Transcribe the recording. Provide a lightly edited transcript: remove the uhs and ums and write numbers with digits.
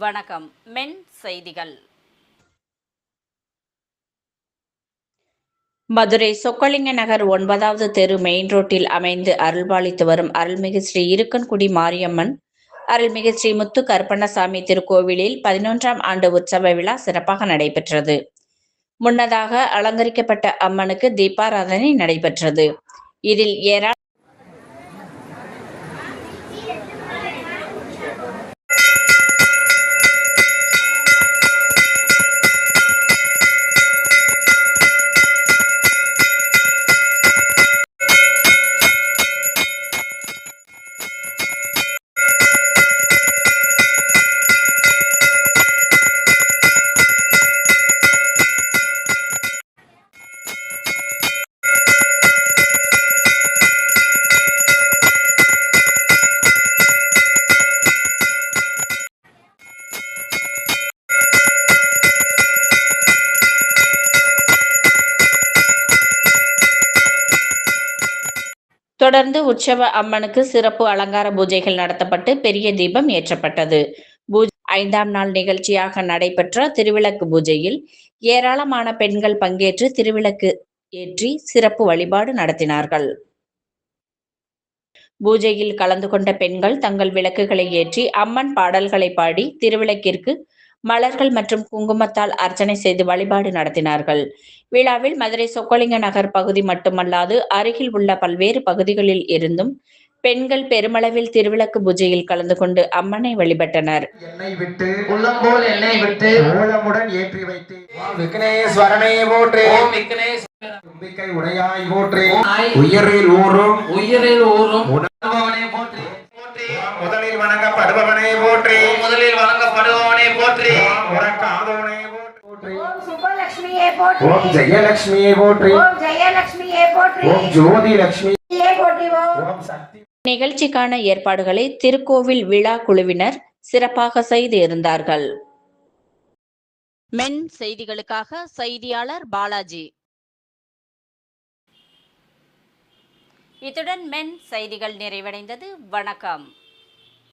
வணக்கம். மென் செய்திகள். மதுரை சொக்கலிங்க நகர் 9வது தெரு மெயின் ரோட்டில் அமைந்து அருள்பாலித்து வரும் அருள்மிகு ஸ்ரீ இருக்கன்குடி மாரியம்மன், அருள்மிகு ஸ்ரீ முத்து கருப்பண்ணசாமி திருக்கோவிலில் 11ஆம் ஆண்டு உற்சவ விழா சிறப்பாக நடைபெற்றது. முன்னதாக அலங்கரிக்கப்பட்ட அம்மனுக்கு தீபாராதனை நடைபெற்றது. இதில் தொடர்ந்து உற்சவ அம்மனுக்கு சிறப்பு அலங்கார பூஜைகள் நடத்தப்பட்டு பெரிய தீபம் ஏற்றப்பட்டது. 5ஆம் நாள் நிகழ்ச்சியாக நடைபெற்ற திருவிளக்கு பூஜையில் ஏராளமான பெண்கள் பங்கேற்று திருவிளக்கு ஏற்றி சிறப்பு வழிபாடு நடத்தினார்கள். பூஜையில் கலந்து கொண்ட பெண்கள் தங்கள் விளக்குகளை ஏற்றி அம்மன் பாடல்களை பாடி திருவிளக்கிற்கு மலர்கள் மற்றும் குங்குமத்தால் அர்ச்சனை செய்து வழிபாடு நடத்தினார்கள். விழாவில் மதுரை சொக்கலிங்க நகர் பகுதி மட்டுமல்லாது அருகில் உள்ள பல்வேறு பகுதிகளில் இருந்தும் பெண்கள் பெருமளவில் திருவிளக்கு பூஜையில் கலந்து கொண்டு அம்மனை வழிபட்டனர். எண்ணெய் விட்டு உள்ளம்போல் எண்ணெய் விட்டு மூலமுடன் ஏற்றி வைத்து விக்னேஸ்வரனே போற்றி, ஓம் விக்னேஸ்வர தும்பிக்கை உடையாய் போற்றி, உயிரில் ஊரும் உணர்பவனே போற்றி, முதலில் வணங்கப்படுபவனே போற்றி, முதலில் வணங்கப்படுபவனே போற்றி, உறக்காதவனே போற்றி, ஓம் சுபலட்சுமியே போற்றி, ஓம் ஜெயலட்சுமியே போற்றி, ஓம் ஜெயலட்சுமியே போற்றி, ஓம் ஜோதி லட்சுமியே போற்றி, ஓம் சக்தி. நிகழ்ச்சிக்கான ஏற்பாடுகளை திருக்கோவில் விழா குழுவினர் சிறப்பாக செய்து இருந்தார்கள். மென் செய்திகளுக்காக செய்தியாளர் பாலாஜி. இத்துடன் மென் செய்திகள் நிறைவடைந்தது. வணக்கம்.